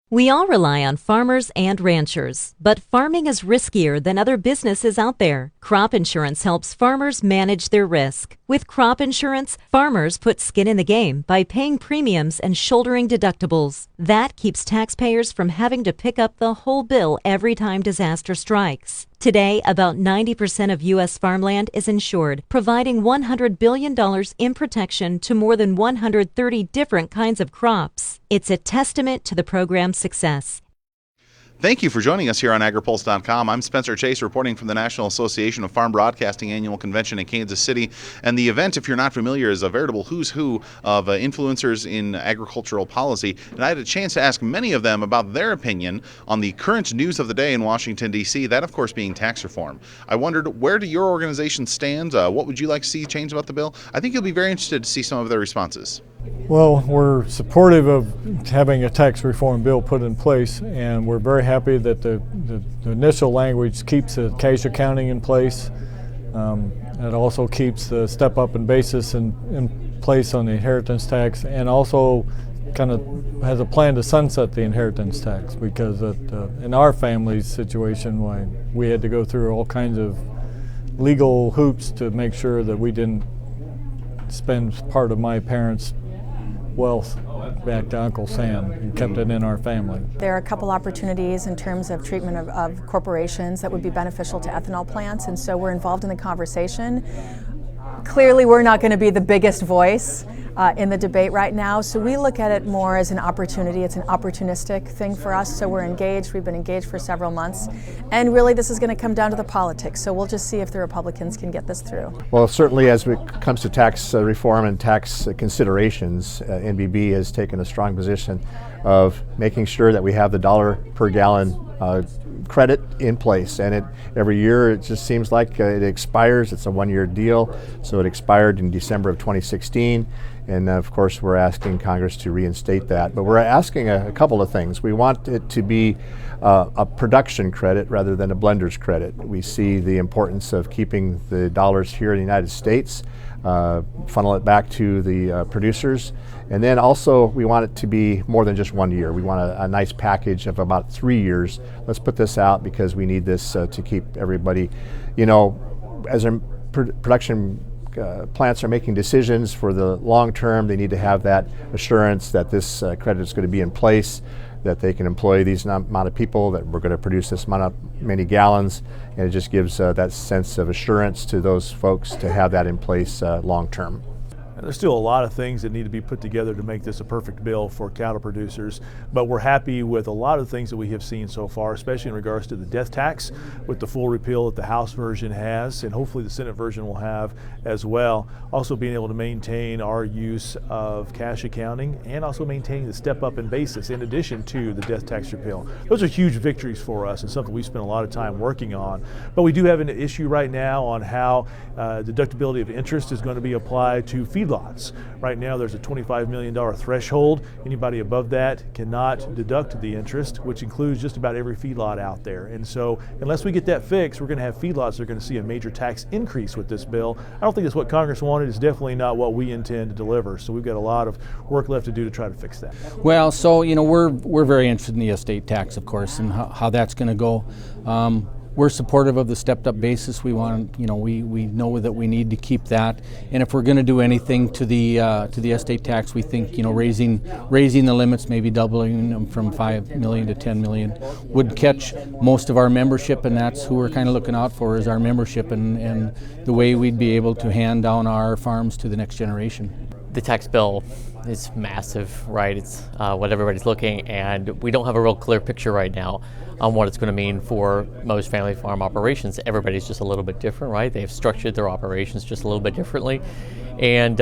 We all rely on farmers and ranchers, but farming is riskier than other businesses out there. Crop insurance helps farmers manage their risk. With crop insurance, farmers put skin in the game by paying premiums and shouldering deductibles. That keeps taxpayers from having to pick up the whole bill every time disaster strikes. Today, about 90% of U.S. farmland is insured, providing $100 billion in protection to more than 130 different kinds of crops. It's a testament to the program's success. Thank you for joining us here on Agri-Pulse.com. I'm Spencer Chase, reporting from the National Association of Farm Broadcasting Annual Convention in Kansas City. And the event, if you're not familiar, is a veritable who's who of influencers in agricultural policy. And I had a chance to ask many of them about their opinion on the current news of the day in Washington, D.C., that, of course, being tax reform. I wondered, where do your organization stand? What would you like to see change about the bill? I think you'll be very interested to see some of their responses. Well, we're supportive of having a tax reform bill put in place, and we're very happy that the initial language keeps the cash accounting in place. It also keeps the step-up in basis in place on the inheritance tax, and also kind of has a plan to sunset the inheritance tax, because in our family's situation, we had to go through all kinds of legal hoops to make sure that we didn't spend part of my parents' wealth back to Uncle Sam and kept it in our family. There are a couple opportunities in terms of treatment of corporations that would be beneficial to ethanol plants, and so we're involved in the conversation. Clearly, we're not going to be the biggest voice in the debate right now, so we look at it more as an opportunity. It's an opportunistic thing for us, so we're engaged. We've been engaged for several months, and really this is going to come down to the politics, so we'll just see if the Republicans can get this through. Well, certainly as it comes to tax reform and tax considerations, NBB has taken a strong position of making sure that we have the dollar per gallon credit in place, and every year it just seems like it expires. It's a one-year deal, so it expired in December of 2016, and of course we're asking Congress to reinstate that. But we're asking a couple of things. We want it to be a production credit rather than a blender's credit. We see the importance of keeping the dollars here in the United States, funnel it back to the producers, and then also we want it to be more than just 1 year. We want a nice package of about 3 years. Let's put this out because we need this to keep everybody, as our production plants are making decisions for the long term, they need to have that assurance that this credit is going to be in place, that they can employ these amount of people, that we're going to produce this many gallons, and it just gives that sense of assurance to those folks to have that in place long term. There's still a lot of things that need to be put together to make this a perfect bill for cattle producers, but we're happy with a lot of things that we have seen so far, especially in regards to the death tax, with the full repeal that the House version has, and hopefully the Senate version will have as well. Also being able to maintain our use of cash accounting and also maintaining the step up in basis in addition to the death tax repeal. Those are huge victories for us and something we spent a lot of time working on. But we do have an issue right now on how deductibility of interest is going to be applied to feedlots. Right now there's a $25 million threshold. Anybody above that cannot deduct the interest, which includes just about every feedlot out there. And so unless we get that fixed, we're going to have feedlots that are going to see a major tax increase with this bill. I don't think it's what Congress wanted. It's definitely not what we intend to deliver. So we've got a lot of work left to do to try to fix that. Well, so we're very interested in the estate tax, of course, and how that's going to go. We're supportive of the stepped-up basis. We want, we know that we need to keep that, and if we're going to do anything to the estate tax, we think, raising the limits, maybe doubling them from 5 million to 10 million, would catch most of our membership, and that's who we're kind of looking out for, is our membership and the way we'd be able to hand down our farms to the next generation. The tax bill is massive, right? It's what everybody's looking, and we don't have a real clear picture right now on what it's going to mean for most family farm operations. Everybody's just a little bit different, right? They've structured their operations just a little bit differently, and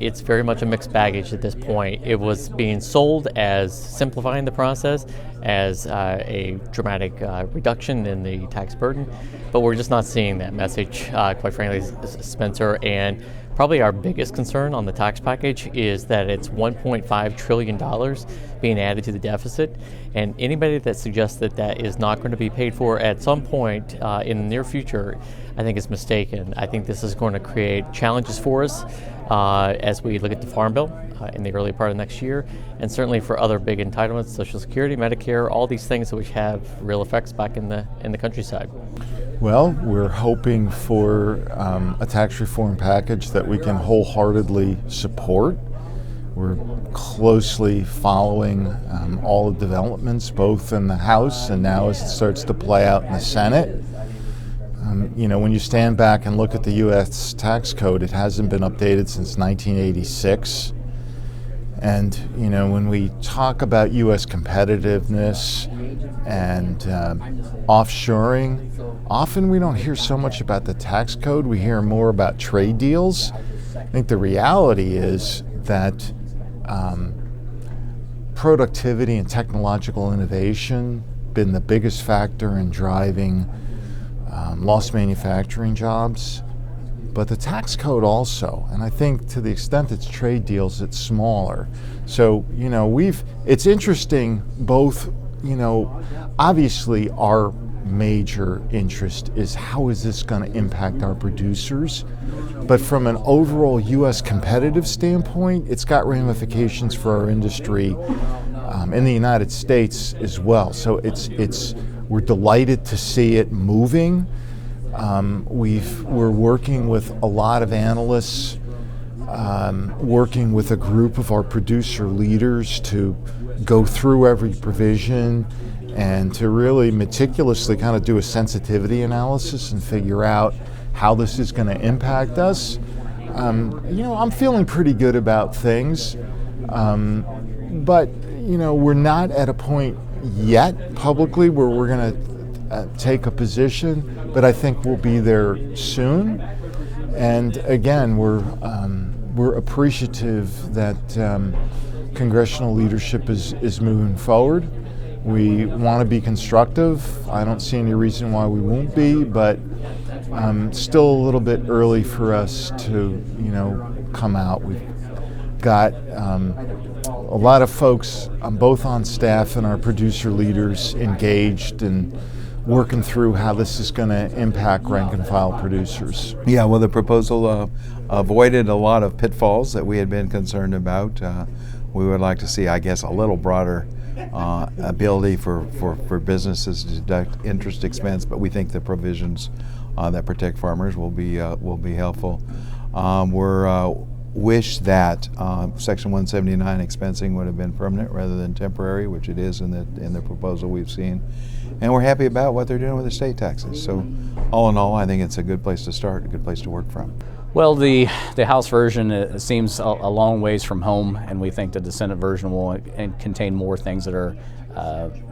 it's very much a mixed baggage at this point. It was being sold as simplifying the process, as a dramatic reduction in the tax burden, but we're just not seeing that message, quite frankly, Spencer. And probably our biggest concern on the tax package is that it's $1.5 trillion being added to the deficit, and anybody that suggests that that is not going to be paid for at some point in the near future, I think is mistaken. I think this is going to create challenges for us as we look at the Farm Bill in the early part of next year, and certainly for other big entitlements, Social Security, Medicare, all these things which have real effects back in the countryside. Well, we're hoping for a tax reform package that we can wholeheartedly support. We're closely following all the developments, both in the House and now as it starts to play out in the Senate. When you stand back and look at the U.S. tax code, it hasn't been updated since 1986. And, when we talk about U.S. competitiveness and offshoring, often we don't hear so much about the tax code. We hear more about trade deals. I think the reality is that productivity and technological innovation been the biggest factor in driving lost manufacturing jobs, but the tax code also, and I think to the extent it's trade deals, it's smaller. So, it's interesting both, obviously our major interest is how is this going to impact our producers, but from an overall U.S. competitive standpoint, it's got ramifications for our industry in the United States as well. So we're delighted to see it moving. We're working with a lot of analysts, working with a group of our producer leaders to go through every provision and to really meticulously kind of do a sensitivity analysis and figure out how this is going to impact us. I'm feeling pretty good about things, but we're not at a point yet publicly where we're going to take a position, but I think we'll be there soon. And again, we're appreciative that congressional leadership is moving forward. We want to be constructive. I don't see any reason why we won't be, but still a little bit early for us to, come out. We've got a lot of folks, both on staff and our producer leaders, engaged and working through how this is going to impact rank and file producers. Yeah, well, the proposal avoided a lot of pitfalls that we had been concerned about. We would like to see, I guess, a little broader ability for businesses to deduct interest expense, but we think the provisions that protect farmers will be helpful. We're wish that Section 179 expensing would have been permanent rather than temporary, which it is in the proposal we've seen. And we're happy about what they're doing with the state taxes. So all in all, I think it's a good place to start, a good place to work from. Well, the House version seems a long ways from home, and we think that the Senate version will contain more things that are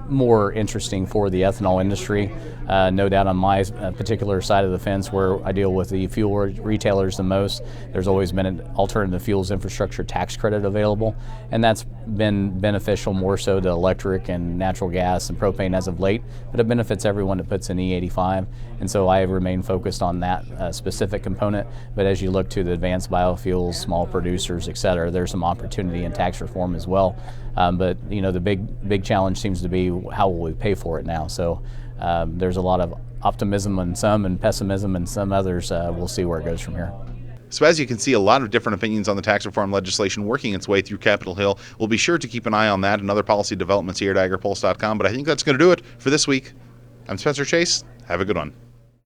more interesting for the ethanol industry. No doubt on my particular side of the fence, where I deal with the fuel retailers the most, there's always been an alternative fuels infrastructure tax credit available, and that's been beneficial more so to electric and natural gas and propane as of late, but it benefits everyone that puts in E85, and so I remain focused on that specific component. But as you look to the advanced biofuels, small producers, et cetera, there's some opportunity in tax reform as well. But the big challenge seems to be how will we pay for it now. So there's a lot of optimism in some and pessimism in some others. We'll see where it goes from here. So as you can see, a lot of different opinions on the tax reform legislation working its way through Capitol Hill. We'll be sure to keep an eye on that and other policy developments here at Agri-Pulse.com. But I think that's going to do it for this week. I'm Spencer Chase. Have a good one.